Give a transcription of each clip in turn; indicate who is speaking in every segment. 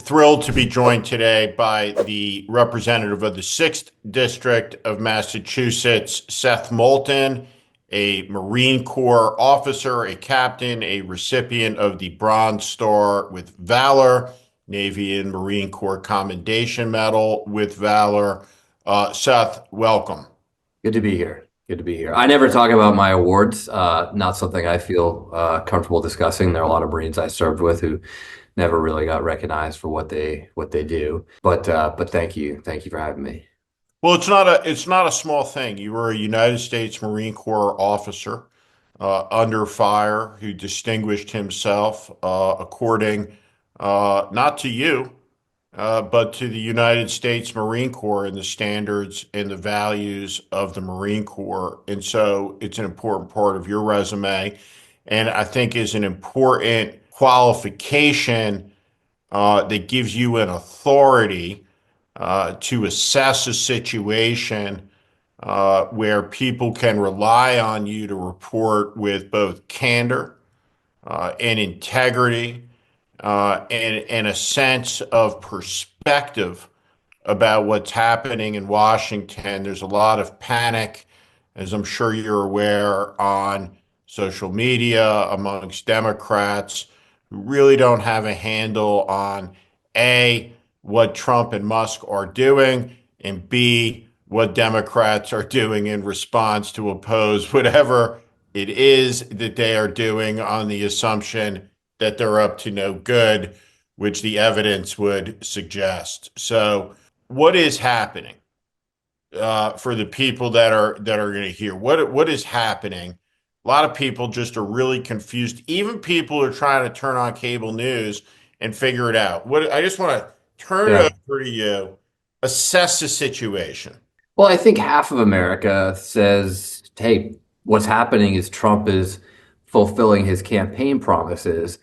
Speaker 1: thrilled to be joined today by the representative of the 6th District of Massachusetts, Seth Moulton, a Marine Corps officer, a captain, a recipient of the Bronze Star with Valor, Navy and Marine Corps Commendation Medal with Valor. Seth, welcome.
Speaker 2: Good to be here. Good to be here. I never talk about my awards. Not something I feel comfortable discussing. There are a lot of Marines I served with who never really got recognized for what they do. But thank you for having me.
Speaker 1: Well, it's not a small thing. You were a United States Marine Corps officer under fire who distinguished himself according not to you, but to the United States Marine Corps and the standards and the values of the Marine Corps. And so it's an important part of your resume, and I think is an important qualification that gives you an authority to assess a situation where people can rely on you to report with both candor and integrity and a sense of perspective about what's happening in Washington. There's a lot of panic, as I'm sure you're aware, on social media amongst Democrats who really don't have a handle on A, what Trump and Musk are doing, and B, what Democrats are doing in response to oppose whatever it is that they are doing on the assumption that they're up to no good, which the evidence would suggest. So, what is happening for the people that are going to hear what is happening? A lot of people just are really confused. Even people are trying to turn on cable news and figure it out. What I just want to turn it
Speaker 2: Yeah.
Speaker 1: over to you. Assess the situation.
Speaker 2: Well, I think half of America says, hey, what's happening is Trump is fulfilling his campaign promises.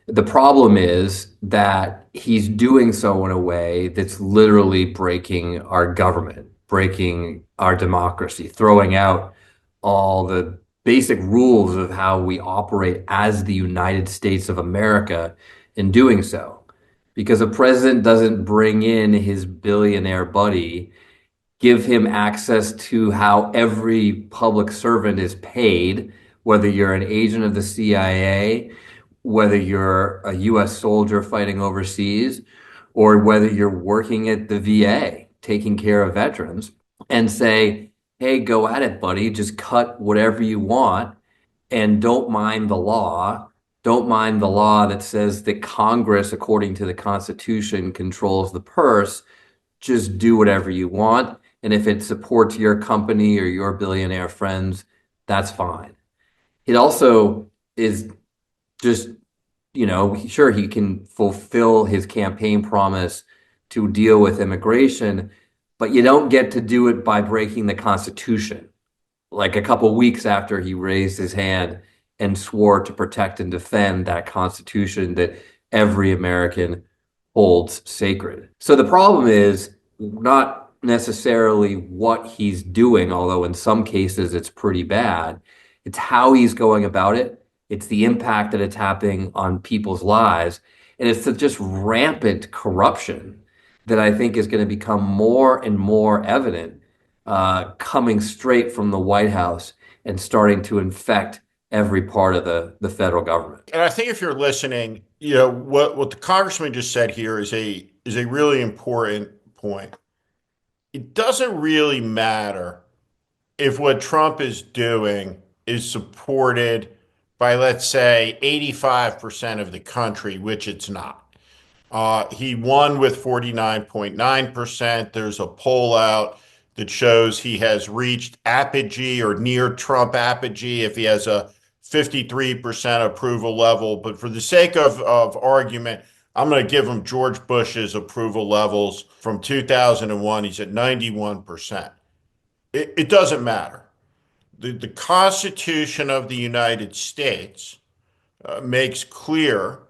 Speaker 2: The problem is that he's doing so in a way that's literally breaking our government, breaking our democracy, throwing out all the basic rules of how we operate as the United States of America in doing so. Because a president doesn't bring in his billionaire buddy, give him access to how every public servant is paid, whether you're an agent of the CIA, whether you're a US soldier fighting overseas, or whether you're working at the VA taking care of veterans, and say, hey, go at it, buddy. Just cut whatever you want and don't mind the law. Don't mind the law that says that Congress, according to the Constitution, controls the purse. Just do whatever you want. And if it supports your company or your billionaire friends, that's fine. It also is just, sure, he can fulfill his campaign promise to deal with immigration, but you don't get to do it by breaking the Constitution. Like a couple weeks after he raised his hand and swore to protect and defend that Constitution that every American holds sacred. So the problem is not necessarily what he's doing, although in some cases it's pretty bad. It's how he's going about it. It's the impact that it's having on people's lives. And it's the just rampant corruption that I think is going to become more and more evident coming straight from the White House and starting to infect every part of the federal government.
Speaker 1: And I think if you're listening, what the congressman just said here is a really important point. It doesn't really matter if what Trump is doing is supported by, let's say, 85% of the country, which it's not. He won with 49.9%. There's a poll out that shows he has reached apogee or near Trump apogee if he has a 53% approval level. But for the sake of argument, I'm going to give him George Bush's approval levels from 2001. He's at 91%. It doesn't matter. The Constitution of the United States makes clear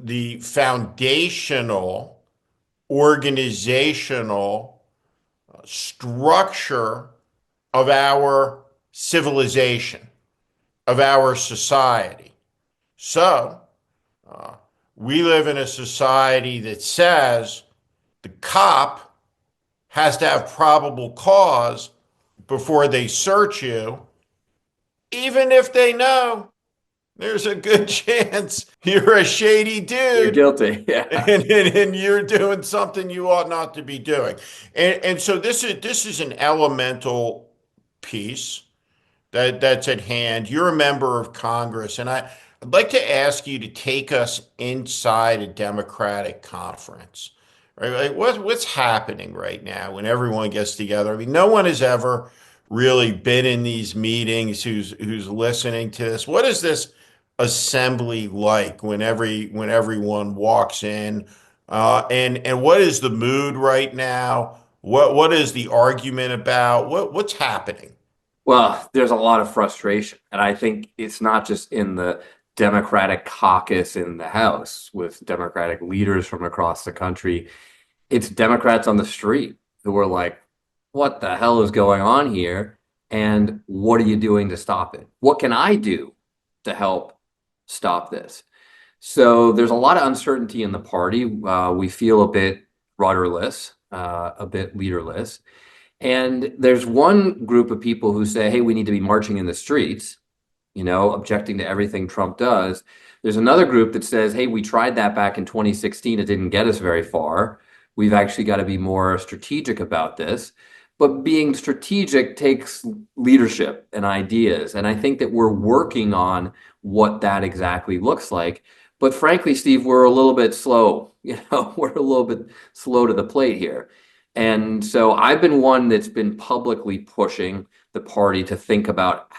Speaker 1: the foundational organizational structure of our civilization, of our society. So, we live in a society that says the cop has to have probable cause before they search you, even if they know there's a good chance you're a shady
Speaker 2: You're
Speaker 1: dude
Speaker 2: guilty. Yeah.
Speaker 1: and you're doing something you ought not to be doing. And so this is an elemental piece that's at hand. You're a member of Congress, and I'd like to ask you to take us inside a Democratic conference. Right? Like what's happening right now when everyone gets together? I mean, no one has ever really been in these meetings who's listening to this. What is this assembly like when everyone walks in? And what is the mood right now? What is the argument about? What's happening?
Speaker 2: Well, there's a lot of frustration. And I think it's not just in the Democratic caucus in the House with Democratic leaders from across the country. It's Democrats on the street who are like, what the hell is going on here? And what are you doing to stop it? What can I do to help stop this? So there's a lot of uncertainty in the party. We feel a bit rudderless, a bit leaderless. And there's one group of people who say, hey, we need to be marching in the streets, objecting to everything Trump does. There's another group that says, hey, we tried that back in 2016. It didn't get us very far. We've actually got to be more strategic about this. But being strategic takes leadership and ideas. And I think that we're working on what that exactly looks like. But frankly, Steve, we're a little bit slow. We're a little bit slow to the plate here. And so I've been one that's been publicly pushing the party to think about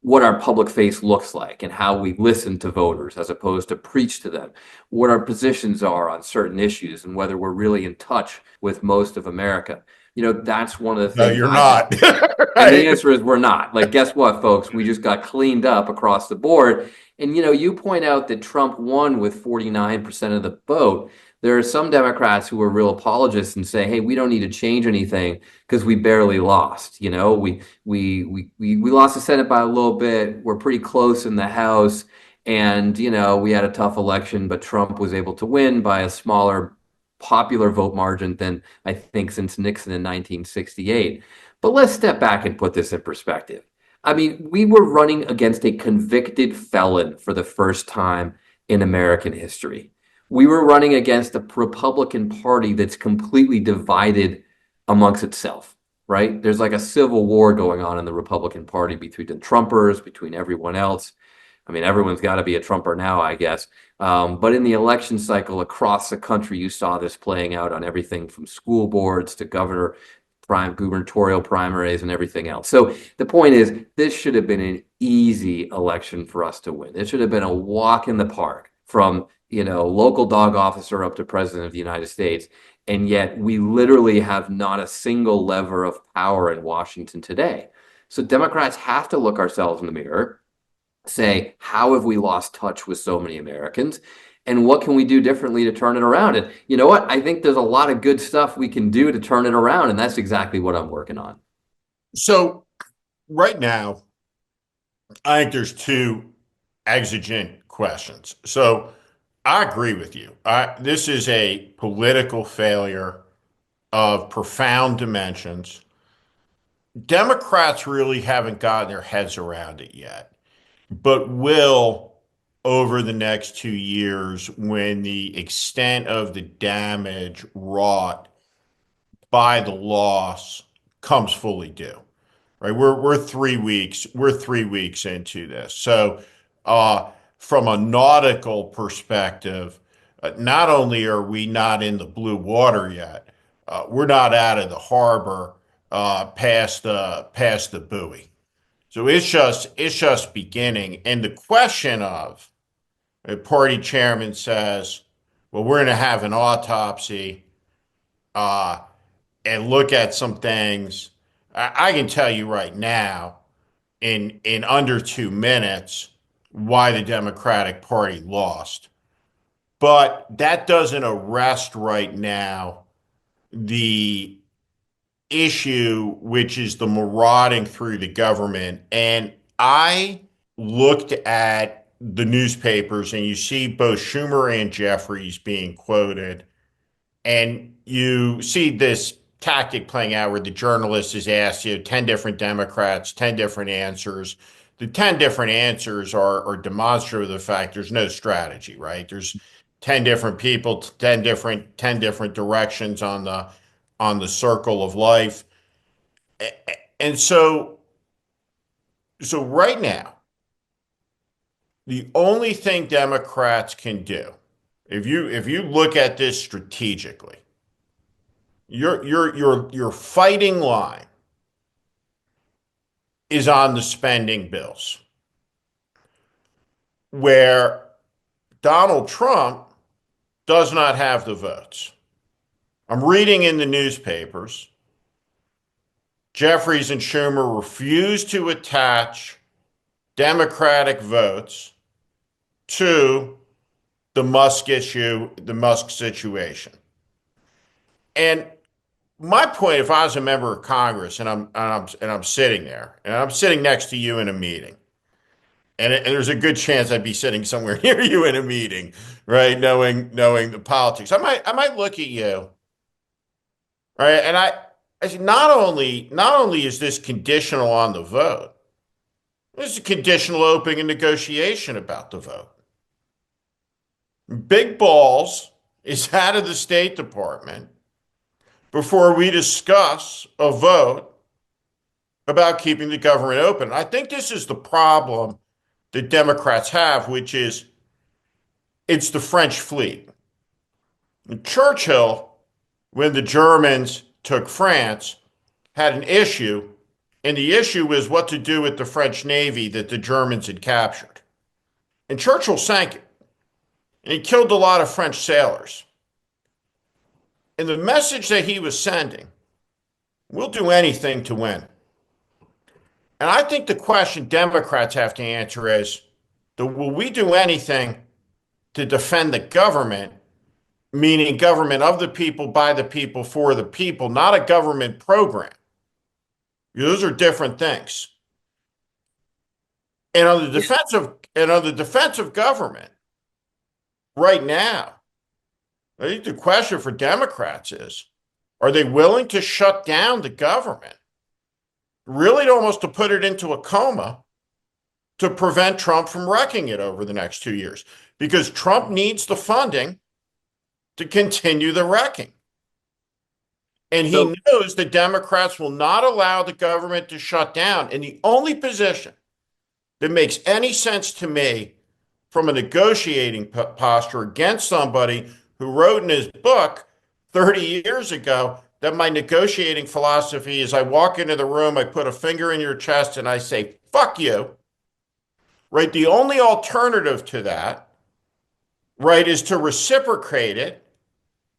Speaker 2: what our public face looks like and how we listen to voters as opposed to preach to them, what our positions are on certain issues and whether we're really in touch with most of America. That's one of the
Speaker 1: No,
Speaker 2: things
Speaker 1: you're
Speaker 2: I've been.
Speaker 1: not.
Speaker 2: And the
Speaker 1: Right?
Speaker 2: answer is we're not. Like, guess what, folks? We just got cleaned up across the board. And you point out that Trump won with 49% of the vote. There are some Democrats who are real apologists and say, hey, we don't need to change anything because we barely lost. We lost the Senate by a little bit. We're pretty close in the House. And, we had a tough election, but Trump was able to win by a smaller popular vote margin than I think since Nixon in 1968. But let's step back and put this in perspective. I mean, we were running against a convicted felon for the first time in American history. We were running against a Republican Party that's completely divided amongst itself, right? There's like a civil war going on in the Republican Party between the Trumpers, between everyone else. I mean, everyone's got to be a Trumper now, I guess. But in the election cycle across the country, you saw this playing out on everything from school boards to gubernatorial primaries and everything else. So the point is, this should have been an easy election for us to win. It should have been a walk in the park from, local dog officer up to president of the United States. And yet we literally have not a single lever of power in Washington today. So Democrats have to look ourselves in the mirror, say, how have we lost touch with so many Americans? And what can we do differently to turn it around? And you know what? I think there's a lot of good stuff we can do to turn it around. And that's exactly what I'm working on.
Speaker 1: So right now, I think there's two exigent questions. So I agree with you. This is a political failure of profound dimensions. Democrats really haven't gotten their heads around it yet, but will over the next 2 years when the extent of the damage wrought by the loss comes fully due. Right? We're 3 weeks into this. So from a nautical perspective, not only are we not in the blue water yet, we're not out of the harbor past the buoy. So it's just beginning. And the question of a party chairman says, well, we're going to have an autopsy uh, and look at some things. I can tell you right now, in under 2 minutes, why the Democratic Party lost. But that doesn't arrest right now the issue, which is the marauding through the government. And I looked at the newspapers and you see both Schumer and Jeffries being quoted, and you see this tactic playing out where the journalist is asked, 10 different Democrats, 10 different answers. The 10 different answers are demonstrative of the fact there's no strategy, right? There's 10 different people, 10 different directions on the circle of life. And so right now, the only thing Democrats can do, if you look at this strategically, your fighting line is on the spending bills, where Donald Trump does not have the votes. I'm reading in the newspapers, Jeffries and Schumer refuse to attach Democratic votes to the Musk issue, the Musk situation. And my point, if I was a member of Congress and I'm sitting there and I'm sitting next to you in a meeting, and there's a good chance I'd be sitting somewhere near you in a meeting, right? Knowing the politics, I might look at you, right? And I said, not only is this conditional on the vote, this is a conditional opening a negotiation about the vote. Big Balls is out of the State Department before we discuss a vote about keeping the government open. I think this is the problem that Democrats have, which is it's the French fleet. And Churchill, when the Germans took France, had an issue, and the issue was what to do with the French Navy that the Germans had captured. And Churchill sank it, and he killed a lot of French sailors. And the message that he was sending, we'll do anything to win. And I think the question Democrats have to answer is, will we do anything to defend the government, meaning government of the people, by the people, for the people, not a government program? Those are different things. And on the defensive government, right now, I think the question for Democrats is, are they willing to shut down the government, really almost to put it into a coma, to prevent Trump from wrecking it over the next 2 years? Because Trump needs the funding to continue the wrecking. And he
Speaker 2: So,
Speaker 1: knows the Democrats will not allow the government to shut down. And the only position that makes any sense to me from a negotiating posture against somebody who wrote in his book 30 years ago that my negotiating philosophy is I walk into the room, I put a finger in your chest, and I say, fuck you, right? The only alternative to that, right, is to reciprocate it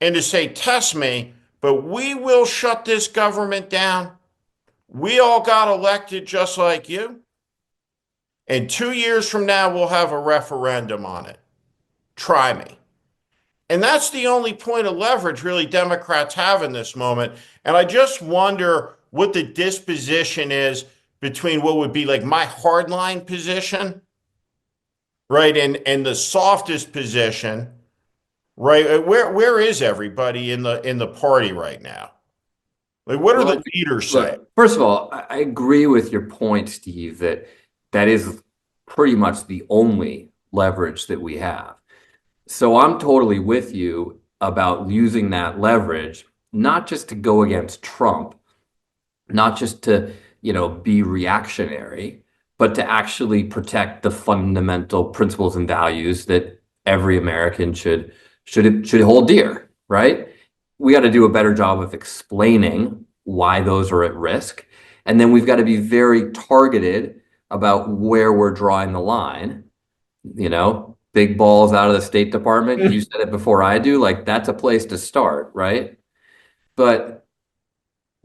Speaker 1: and to say, test me, but we will shut this government down. We all got elected just like you. And 2 years from now, we'll have a referendum on it. Try me. And that's the only point of leverage really Democrats have in this moment. And I just wonder what the disposition is between what would be like my hardline position, right, and the softest position, right? Where is everybody in the party right now? Like, what are
Speaker 2: well,
Speaker 1: the leaders saying?
Speaker 2: look, first of all, I agree with your point, Steve, that that is pretty much the only leverage that we have. So I'm totally with you about using that leverage, not just to go against Trump, not just to, be reactionary, but to actually protect the fundamental principles and values that every American should hold dear, right? We got to do a better job of explaining why those are at risk. And then we've got to be very targeted about where we're drawing the line. Big balls out of the State Department. You said it before I do. Like, that's a place to start, right? But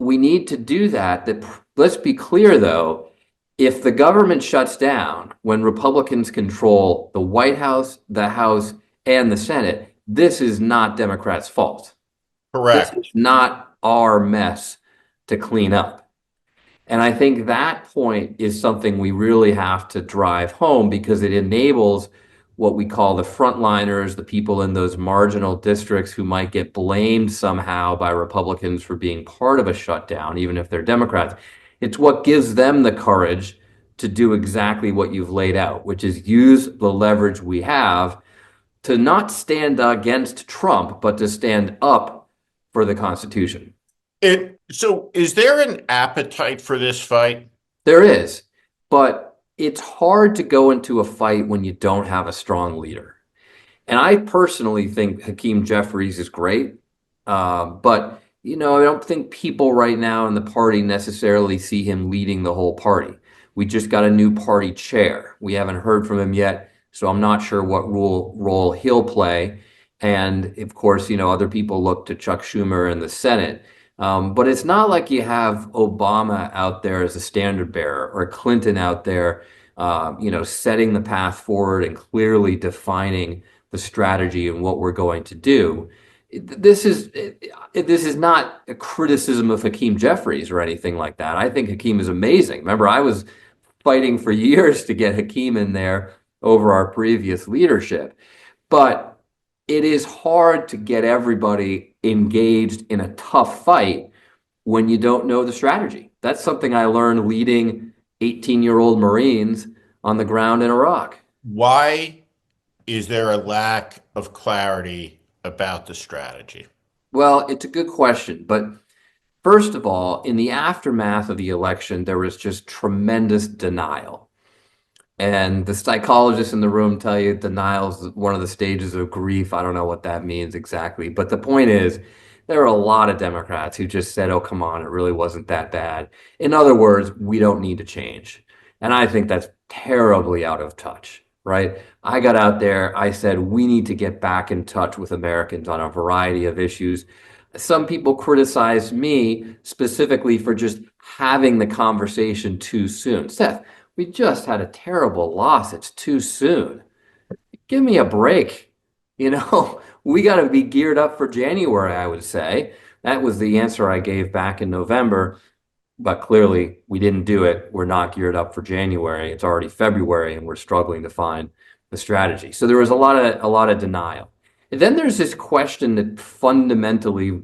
Speaker 2: we need to do that. Let's be clear, though. If the government shuts down when Republicans control the White House, the House, and the Senate, this is not Democrats' fault. This
Speaker 1: Correct.
Speaker 2: is not our mess to clean up. And I think that point is something we really have to drive home because it enables what we call the frontliners, the people in those marginal districts who might get blamed somehow by Republicans for being part of a shutdown, even if they're Democrats. It's what gives them the courage to do exactly what you've laid out, which is use the leverage we have to not stand against Trump, but to stand up for the Constitution.
Speaker 1: So is there an appetite for this fight?
Speaker 2: There is, but it's hard to go into a fight when you don't have a strong leader. And I personally think Hakeem Jeffries is great. But, I don't think people right now in the party necessarily see him leading the whole party. We just got a new party chair. We haven't heard from him yet, so I'm not sure what role he'll play. And of course, other people look to Chuck Schumer in the Senate. But it's not like you have Obama out there as a standard bearer or Clinton out there, setting the path forward and clearly defining the strategy and what we're going to do. This is not a criticism of Hakeem Jeffries or anything like that. I think Hakeem is amazing. Remember, I was fighting for years to get Hakeem in there over our previous leadership. But it is hard to get everybody engaged in a tough fight when you don't know the strategy. That's something I learned leading 18-year-old Marines on the ground in Iraq.
Speaker 1: Why is there a lack of clarity about the strategy?
Speaker 2: Well, it's a good question, but first of all, in the aftermath of the election, there was just tremendous denial. And the psychologists in the room tell you denial is one of the stages of grief. I don't know what that means exactly. But the point is, there are a lot of Democrats who just said, oh, come on, it really wasn't that bad. In other words, we don't need to change. And I think that's terribly out of touch, right? I got out there, I said, we need to get back in touch with Americans on a variety of issues. Some people criticized me specifically for just having the conversation too soon. Seth, we just had a terrible loss. It's too soon. Give me a break. We got to be geared up for January, I would say. That was the answer I gave back in November, but clearly we didn't do it. We're not geared up for January. It's already February and we're struggling to find the strategy. So there was a lot of denial. And then there's this question that fundamentally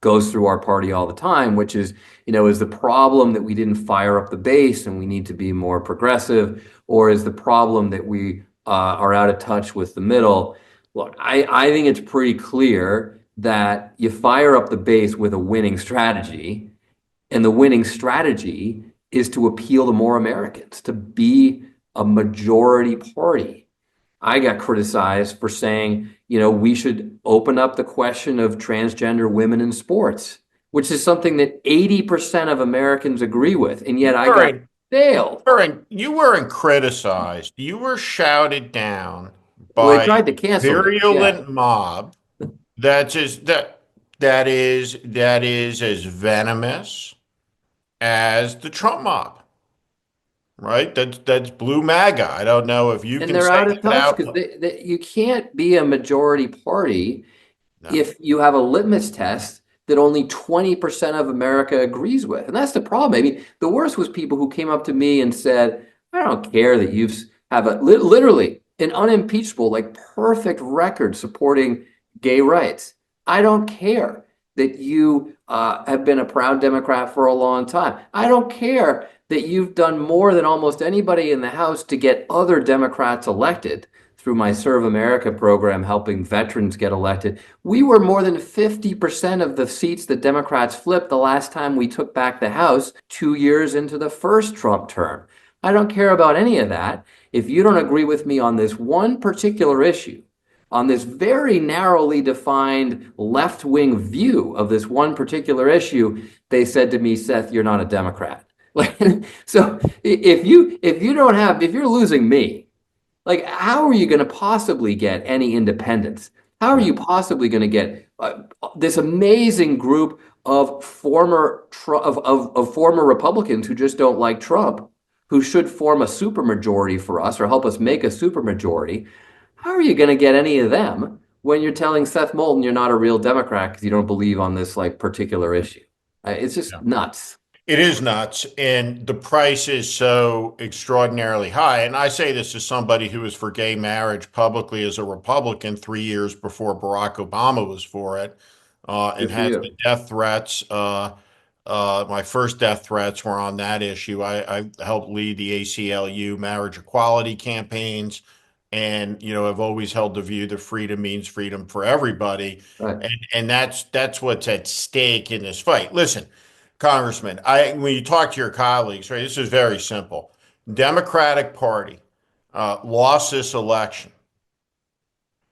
Speaker 2: goes through our party all the time, which is the problem that we didn't fire up the base and we need to be more progressive, or is the problem that we are out of touch with the middle? Look, I think it's pretty clear that you fire up the base with a winning strategy, and the winning strategy is to appeal to more Americans, to be a majority party. I got criticized for saying, we should open up the question of transgender women in sports, which is something that 80% of Americans agree with. And yet I got
Speaker 1: Curran,
Speaker 2: failed.
Speaker 1: you weren't criticized. You were shouted down
Speaker 2: Well, they
Speaker 1: by
Speaker 2: tried to
Speaker 1: a
Speaker 2: cancel me. Yeah.
Speaker 1: virulent mob that is as venomous as the Trump mob, right? That's blue MAGA. I don't know if you
Speaker 2: And
Speaker 1: can
Speaker 2: they're
Speaker 1: say
Speaker 2: out of
Speaker 1: that
Speaker 2: touch
Speaker 1: out.
Speaker 2: because you can't be a majority party
Speaker 1: No.
Speaker 2: if you have a litmus test that only 20% of America agrees with. And that's the problem. I mean, the worst was people who came up to me and said, I don't care that have literally an unimpeachable, like perfect record supporting gay rights. I don't care that you have been a proud Democrat for a long time. I don't care that you've done more than almost anybody in the House to get other Democrats elected through my Serve America program, helping veterans get elected. We were more than 50% of the seats that Democrats flipped the last time we took back the House 2 years into the first Trump term. I don't care about any of that. If you don't agree with me on this one particular issue, on this very narrowly defined left-wing view of this one particular issue, they said to me, Seth, you're not a Democrat. Like, so if you're losing me, like, how are you going to possibly get any independence? How are
Speaker 1: Yeah.
Speaker 2: you possibly going to get this amazing group of former Republicans who just don't like Trump, who should form a supermajority for us or help us make a supermajority? How are you going to get any of them when you're telling Seth Moulton you're not a real Democrat because you don't believe on this like particular issue? It's
Speaker 1: Yeah.
Speaker 2: just nuts.
Speaker 1: It is nuts, and the price is so extraordinarily high. And I say this as somebody who was for gay marriage publicly as a Republican 3 years before Barack Obama was for it, and
Speaker 2: Good for
Speaker 1: has the
Speaker 2: you.
Speaker 1: death threats. My first death threats were on that issue. I helped lead the ACLU marriage equality campaigns, and I've always held the view that freedom means freedom for everybody,
Speaker 2: Right.
Speaker 1: and that's what's at stake in this fight. Listen. Congressman, when you talk to your colleagues, right, this is very simple. Democratic Party lost this election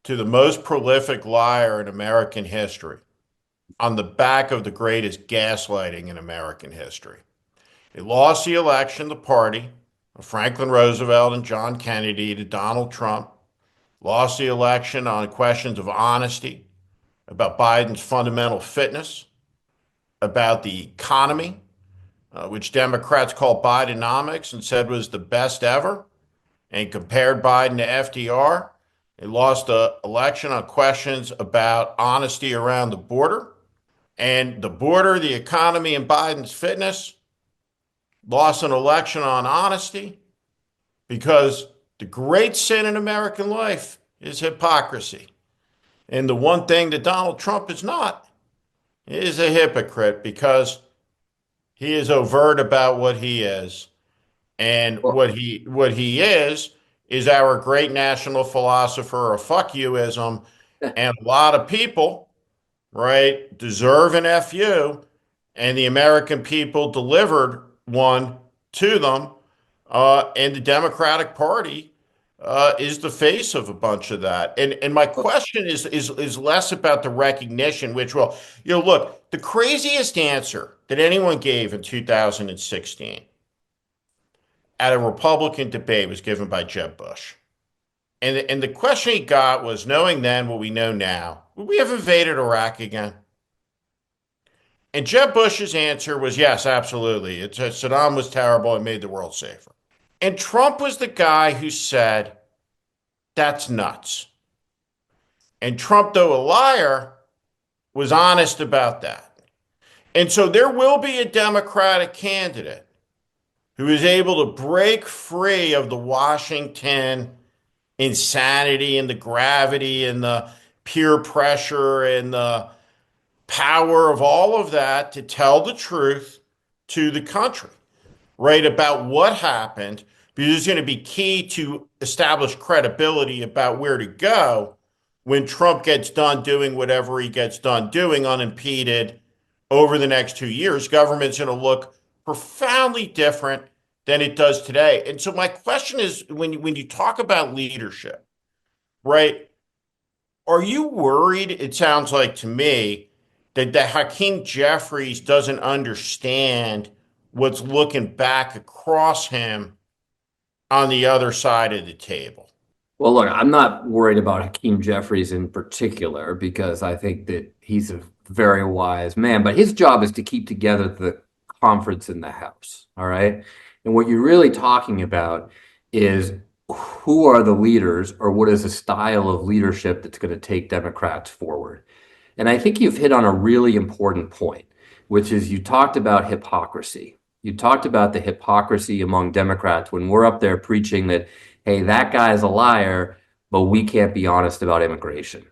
Speaker 1: to the most prolific liar in American history on the back of the greatest gaslighting in American history. It lost the election, the party of Franklin Roosevelt and John Kennedy to Donald Trump, lost the election on questions of honesty, about Biden's fundamental fitness, about the economy, which Democrats called Bidenomics and said was the best ever, and compared Biden to FDR. They lost the election on questions about honesty around the border. And the border, the economy, and Biden's fitness lost an election on honesty because the great sin in American life is hypocrisy. And the one thing that Donald Trump is not is a hypocrite because he is overt about what he is. And
Speaker 2: Well,
Speaker 1: what he is our great national philosopher of fuck youism. And a lot of people, right, deserve an FU, and the American people delivered one to them. And the Democratic Party is the face of a bunch of that. And my question is less about the recognition, which look, the craziest answer that anyone gave in 2016 at a Republican debate was given by Jeb Bush. And the question he got was, knowing then what we know now, would we have invaded Iraq again? And Jeb Bush's answer was yes, absolutely. Saddam was terrible and made the world safer. And Trump was the guy who said, that's nuts. And Trump, though a liar, was honest about that. And so there will be a Democratic candidate who is able to break free of the Washington insanity and the gravity and the peer pressure and the power of all of that to tell the truth to the country, right, about what happened, because it's going to be key to establish credibility about where to go when Trump gets done doing whatever he gets done doing unimpeded over the next 2 years. Government's going to look profoundly different than it does today. And so my question is, when you talk about leadership, right? Are you worried? It sounds like to me that Hakeem Jeffries doesn't understand what's looking back across him on the other side of the table.
Speaker 2: well, look, I'm not worried about Hakeem Jeffries in particular because I think that he's a very wise man, but his job is to keep together the conference in the House. All right. And what you're really talking about is who are the leaders or what is the style of leadership that's going to take Democrats forward. And I think you've hit on a really important point, which is you talked about hypocrisy. You talked about the hypocrisy among Democrats when we're up there preaching that, hey, that guy's a liar, but we can't be honest about immigration.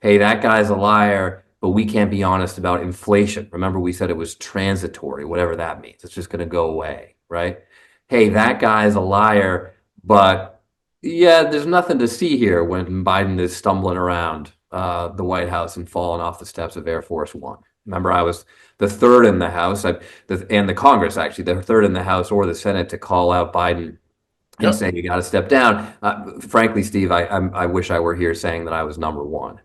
Speaker 2: Hey, that guy's a liar, but we can't be honest about inflation. Remember, we said it was transitory, whatever that means. It's just going to go away, right? Hey, that guy's a liar, but yeah, there's nothing to see here when Biden is stumbling around the White House and falling off the steps of Air Force One. Remember, I was the third in the House and the Congress, actually, the third in the House or the Senate to call out Biden and
Speaker 1: Yep.
Speaker 2: say, you got to step down. Frankly, Steve, I wish I were here saying that I was number one.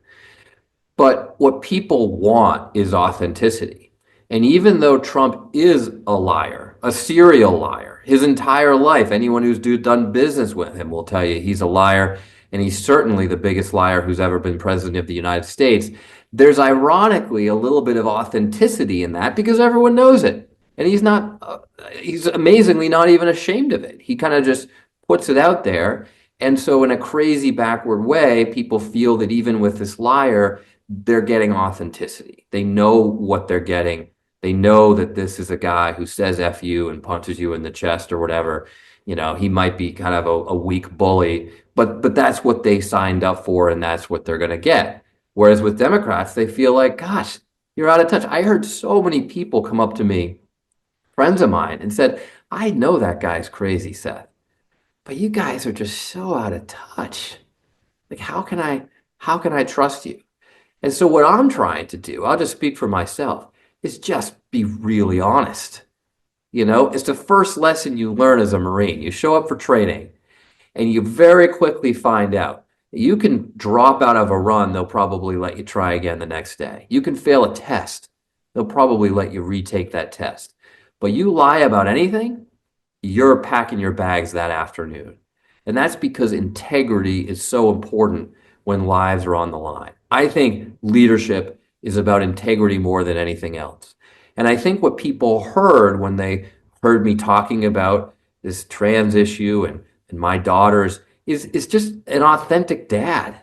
Speaker 2: But what people want is authenticity. And even though Trump is a liar, a serial liar, his entire life, anyone who's done business with him will tell you he's a liar, and he's certainly the biggest liar who's ever been president of the United States. There's ironically a little bit of authenticity in that because everyone knows it. And he's amazingly not even ashamed of it. He kind of just puts it out there. And so, in a crazy backward way, people feel that even with this liar, they're getting authenticity. They know what they're getting. They know that this is a guy who says F you and punches you in the chest or whatever. He might be kind of a weak bully, but that's what they signed up for and that's what they're going to get. Whereas with Democrats, they feel like, gosh, you're out of touch. I heard so many people come up to me, friends of mine, and said, I know that guy's crazy, Seth, but you guys are just so out of touch. Like, how can I trust you? And so what I'm trying to do, I'll just speak for myself, is just be really honest. It's the first lesson you learn as a Marine. You show up for training and you very quickly find out you can drop out of a run, they'll probably let you try again the next day. You can fail a test, they'll probably let you retake that test. But you lie about anything, you're packing your bags that afternoon. And that's because integrity is so important when lives are on the line. I think leadership is about integrity more than anything else. And I think what people heard when they heard me talking about this trans issue and my daughters is just an authentic dad,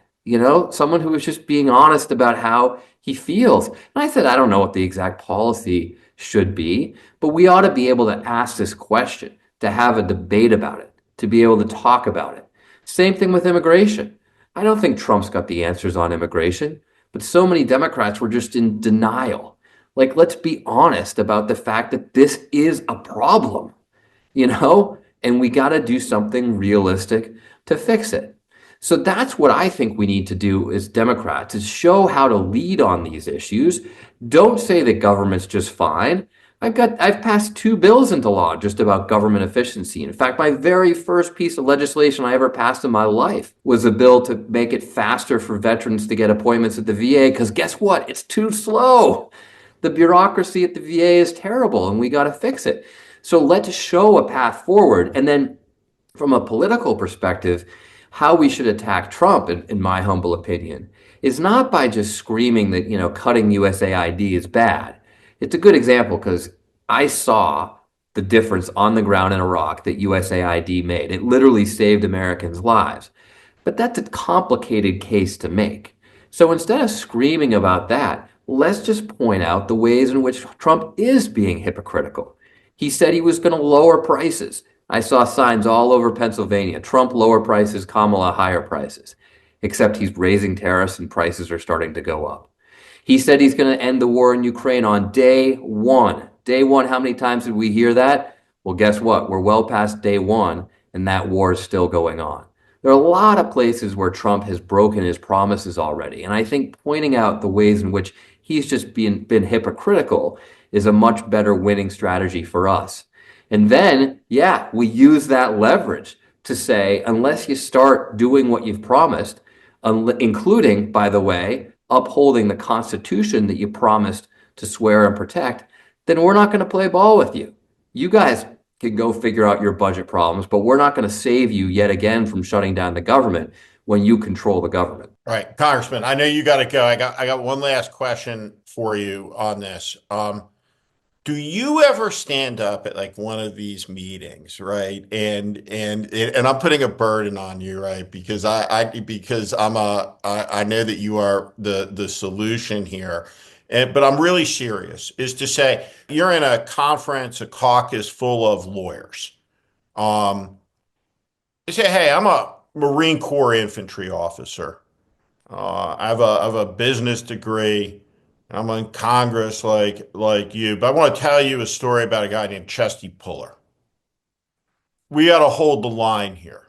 Speaker 2: someone who is just being honest about how he feels. And I said, I don't know what the exact policy should be, but we ought to be able to ask this question, to have a debate about it, to be able to talk about it. Same thing with immigration. I don't think Trump's got the answers on immigration, but so many Democrats were just in denial. Like, let's be honest about the fact that this is a problem, and we got to do something realistic to fix it. So that's what I think we need to do as Democrats is show how to lead on these issues. Don't say that government's just fine. I've passed 2 bills into law just about government efficiency. In fact, my very first piece of legislation I ever passed in my life was a bill to make it faster for veterans to get appointments at the VA, because guess what? It's too slow. The bureaucracy at the VA is terrible and we got to fix it. So let's show a path forward. And then from a political perspective, how we should attack Trump, in my humble opinion, is not by just screaming that, cutting USAID is bad. It's a good example because I saw the difference on the ground in Iraq that USAID made. It literally saved Americans' lives. But that's a complicated case to make. So instead of screaming about that, let's just point out the ways in which Trump is being hypocritical. He said he was going to lower prices. I saw signs all over Pennsylvania. Trump lower prices, Kamala higher prices. Except he's raising tariffs and prices are starting to go up. He said he's going to end the war in Ukraine on day one. Day one, how many times did we hear that? Well, guess what? We're well past day one, and that war is still going on. There are a lot of places where Trump has broken his promises already, and I think pointing out the ways in which he's just been hypocritical is a much better winning strategy for us. And then, yeah, we use that leverage to say, unless you start doing what you've promised, including, by the way, upholding the Constitution that you promised to swear and protect, then we're not going to play ball with you. You guys can go figure out your budget problems, but we're not going to save you yet again from shutting down the government when you control the government.
Speaker 1: All right, Congressman, I know you got to go. I got one last question for you on this. Do you ever stand up at like one of these meetings, right? And I'm putting a burden on you, right? Because I know that you are the solution here. But I'm really serious, is to say you're in a conference, a caucus full of lawyers. Um, you say, hey, I'm a Marine Corps infantry officer. I have a business degree. I'm in Congress like you, but I want to tell you a story about a guy named Chesty Puller. We got to hold the line here.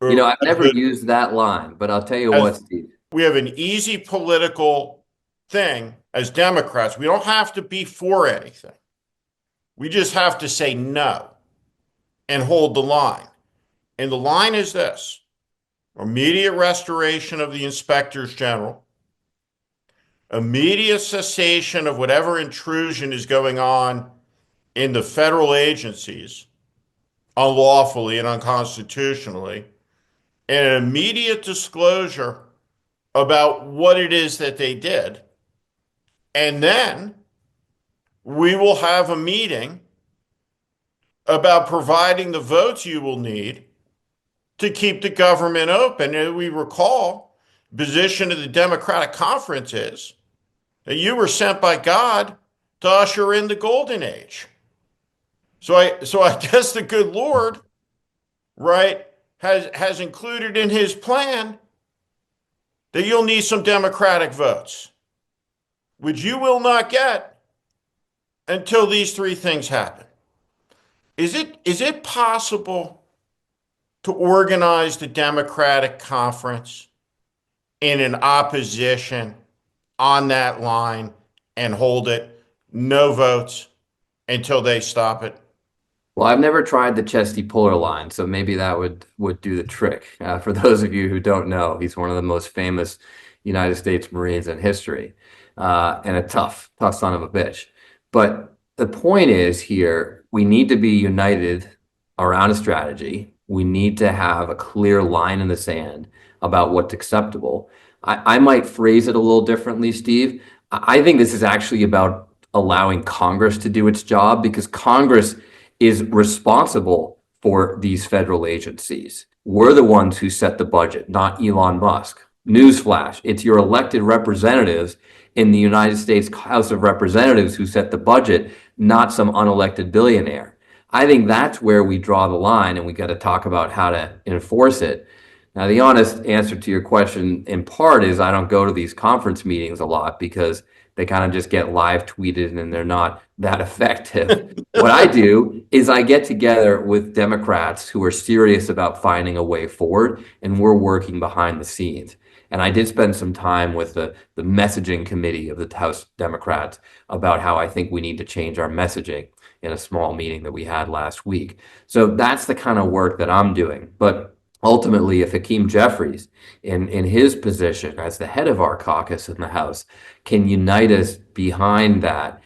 Speaker 2: I've never used that line, but I'll tell you what,
Speaker 1: As
Speaker 2: Steve.
Speaker 1: we have an easy political thing as Democrats, we don't have to be for anything. We just have to say no and hold the line. And the line is this: immediate restoration of the inspectors general, immediate cessation of whatever intrusion is going on in the federal agencies unlawfully and unconstitutionally, and an immediate disclosure about what it is that they did. And then we will have a meeting about providing the votes you will need to keep the government open. And we recall, the position of the Democratic conference is that you were sent by God to usher in the golden age. So I guess the good Lord, right, has included in his plan that you'll need some Democratic votes, which you will not get until these three things happen. Is it possible to organize the Democratic conference in an opposition on that line and hold it, no votes until they stop it?
Speaker 2: Well, I've never tried the Chesty Puller line, so maybe that would do the trick. For those of you who don't know, he's one of the most famous United States Marines in history, and a tough son of a bitch. But the point is here, we need to be united around a strategy. We need to have a clear line in the sand about what's acceptable. I might phrase it a little differently, Steve. I think this is actually about allowing Congress to do its job because Congress is responsible for these federal agencies. We're the ones who set the budget, not Elon Musk. Newsflash, it's your elected representatives in the United States House of Representatives who set the budget, not some unelected billionaire. I think that's where we draw the line, and we got to talk about how to enforce it. Now, the honest answer to your question, in part, is I don't go to these conference meetings a lot because they kind of just get live tweeted and they're not that effective. What I do is I get together with Democrats who are serious about finding a way forward, and we're working behind the scenes. And I did spend some time with the messaging committee of the House Democrats about how I think we need to change our messaging in a small meeting that we had last week. So that's the kind of work that I'm doing. But ultimately, if Hakeem Jeffries, in his position as the head of our caucus in the House, can unite us behind that,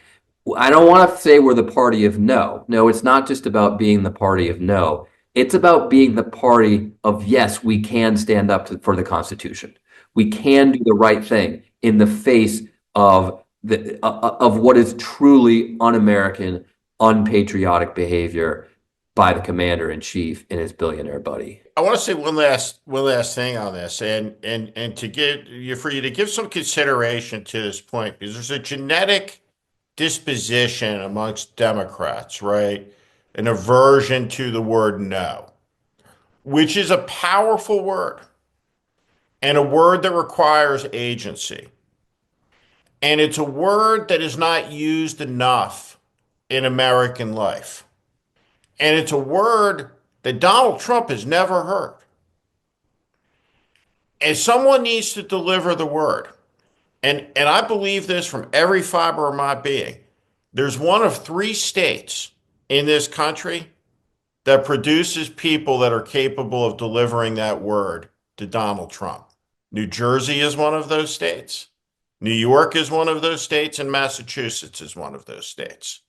Speaker 2: I don't want to say we're the party of no. No, it's not just about being the party of no. It's about being the party of yes, we can stand up for the Constitution. We can do the right thing in the face of of what is truly un-American, unpatriotic behavior by the commander in chief and his billionaire buddy.
Speaker 1: I want to say one last thing on this, and to give you for you to give some consideration to this point, because there's a genetic disposition amongst Democrats, right? An aversion to the word no, which is a powerful word and a word that requires agency. And it's a word that is not used enough in American life. And it's a word that Donald Trump has never heard. And someone needs to deliver the word. And I believe this from every fiber of my being. There's one of three states in this country that produces people that are capable of delivering that word to Donald Trump. New Jersey is one of those states. New York is one of those states, and Massachusetts is one of those states,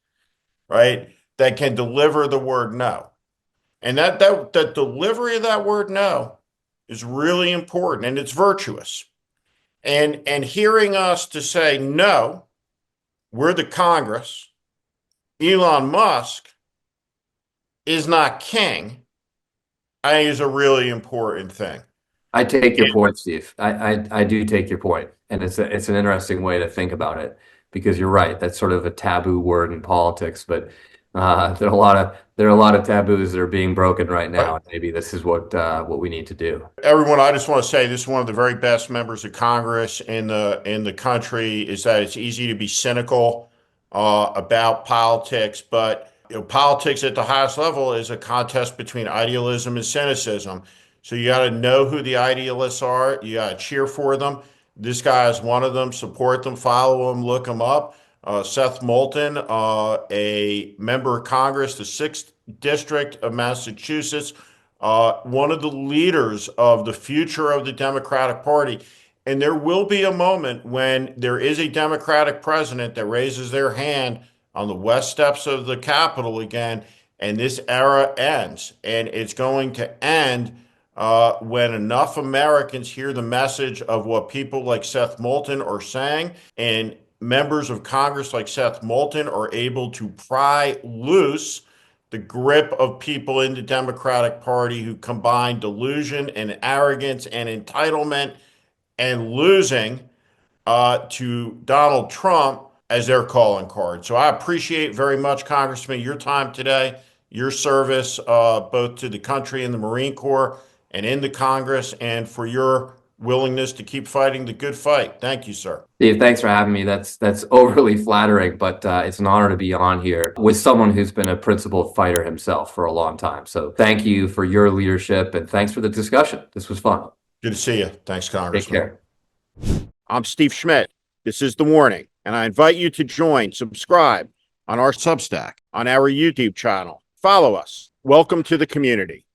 Speaker 1: right? That can deliver the word no. And that delivery of that word no is really important and it's virtuous. And hearing us to say no, we're the Congress, Elon Musk is not king, I think is a really important thing.
Speaker 2: I take your point, Steve. I do take your point, and it's an interesting way to think about it because you're right. That's sort of a taboo word in politics, but there are a lot of taboos that are being broken right now, and maybe this is what we need to do.
Speaker 1: Everyone, I just want to say this is one of the very best members of Congress in the country. Is that it's easy to be cynical about politics, but politics at the highest level is a contest between idealism and cynicism. So you got to know who the idealists are. You got to cheer for them. This guy is one of them. Support them, follow them, look them up. Seth Moulton, a member of Congress, the 6th District of Massachusetts, one of the leaders of the future of the Democratic Party. And there will be a moment when there is a Democratic president that raises their hand on the west steps of the Capitol again, and this era ends. And it's going to end when enough Americans hear the message of what people like Seth Moulton are saying, and members of Congress like Seth Moulton are able to pry loose the grip of people in the Democratic Party who combine delusion and arrogance and entitlement and losing to Donald Trump as their calling card. So I appreciate very much, Congressman, your time today, your service, both to the country and the Marine Corps and in the Congress, and for your willingness to keep fighting the good fight. Thank you, sir.
Speaker 2: Steve, thanks for having me. That's overly flattering, but it's an honor to be on here with someone who's been a principled fighter himself for a long time. So thank you for your leadership and thanks for the discussion. This was fun.
Speaker 1: Good to see you. Thanks,
Speaker 2: Take
Speaker 1: Congressman.
Speaker 2: care.
Speaker 1: I'm Steve Schmidt. This is The Warning, and I invite you to subscribe on our Substack, on our YouTube channel. Follow us. Welcome to the community.